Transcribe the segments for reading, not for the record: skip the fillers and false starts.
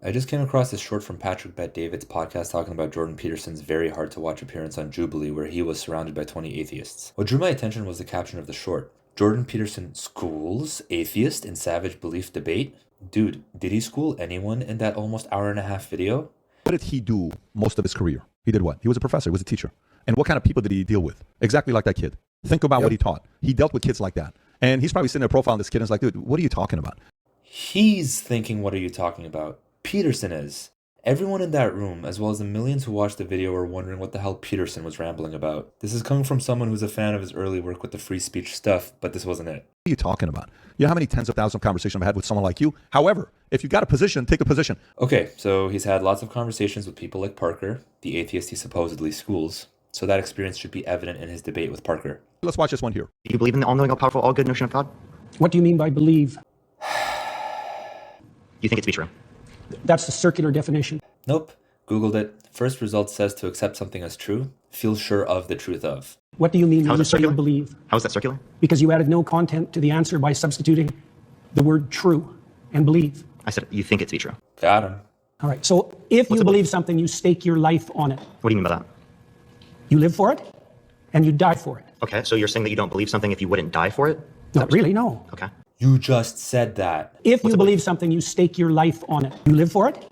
I just came across this short from Patrick Bet-David's podcast talking about Jordan Peterson's very hard to watch appearance on Jubilee where he was surrounded by 20 atheists. What drew my attention was the caption of the short. Jordan Peterson schools atheist in savage belief debate? Dude, did he school anyone in that almost hour and a half video? What did he do most of his career? He did what? He was a professor, he was a teacher. And what kind of people did he deal with? Exactly like that kid. Think about what he taught. He dealt with kids like that. And he's probably sitting there profiling this kid and is like, dude, what are you talking about? He's thinking, what are you talking about? Peterson is. Everyone in that room, as well as the millions who watched the video, are wondering what the hell Peterson was rambling about. This is coming from someone who's a fan of his early work with the free speech stuff, but this wasn't it. What are you talking about? You know how many tens of thousands of conversations I've had with someone like you? However, if you got a position, take a position. Okay, so he's had lots of conversations with people like Parker, the atheist he supposedly schools, so that experience should be evident in his debate with Parker. Let's watch this one here. Do you believe in the all-knowing, all-powerful, all-good notion of God? What do you mean by believe? You think it to be true? That's the circular definition. Nope. Googled it. First result says to accept something as true, feel sure of the truth of. What do you mean How when is you that say you circular? believe? How is that circular? Because you added no content to the answer by substituting the word true and believe. I said you think it to be true. Got him. All right, so if What's you a believe belief? something, you stake your life on it. What do you mean by that? You live for it, and you die for it. Okay, so you're saying that you don't believe something if you wouldn't die for it? Not really, no. Okay. You just said that. If What's you a believe belief? something, you stake your life on it. You live for it,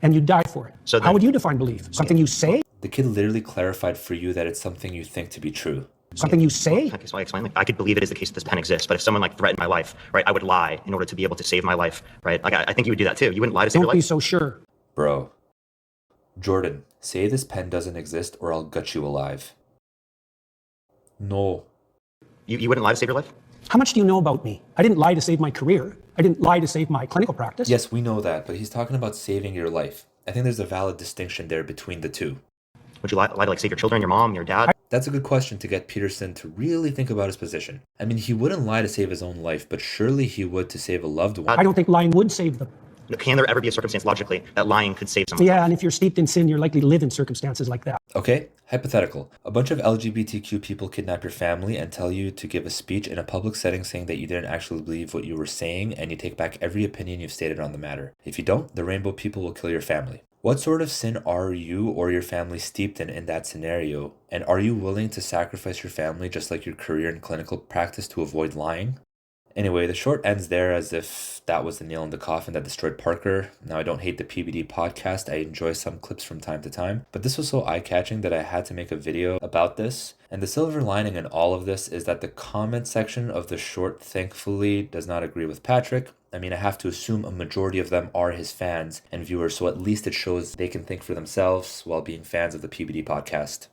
and you die for it. So How then- would you define belief? Something you say? The kid literally clarified for you that it's something you think to be true. Something you say? Okay, so I explained, like, I could believe it is the case that this pen exists, but if someone like threatened my life, right, I would lie in order to be able to save my life, right? Like, I think you would do that too. You wouldn't lie to save Don't your be life. so sure. Bro. Jordan, say this pen doesn't exist or I'll gut you alive. No. You wouldn't lie to save your life? How much do you know about me? I didn't lie to save my career. I didn't lie to save my clinical practice. Yes, we know that, but he's talking about saving your life. I think there's a valid distinction there between the two. Would you lie to like save your children, your mom, your dad? That's a good question to get Peterson to really think about his position. I mean, he wouldn't lie to save his own life, but surely he would to save a loved one. I don't think lying would save them. Can there ever be a circumstance logically that lying could save someone? Yeah, and if you're steeped in sin, you're likely to live in circumstances like that. Okay, hypothetical. A bunch of LGBTQ people kidnap your family and tell you to give a speech in a public setting saying that you didn't actually believe what you were saying and you take back every opinion you've stated on the matter. If you don't, the rainbow people will kill your family. What sort of sin are you or your family steeped in that scenario? And are you willing to sacrifice your family just like your career in clinical practice to avoid lying? Anyway, the short ends there as if that was the nail in the coffin that destroyed Parker. Now, I don't hate the PBD podcast. I enjoy some clips from time to time. But this was so eye-catching that I had to make a video about this. And the silver lining in all of this is that the comment section of the short thankfully does not agree with Patrick. I mean, I have to assume a majority of them are his fans and viewers, so at least it shows they can think for themselves while being fans of the PBD podcast.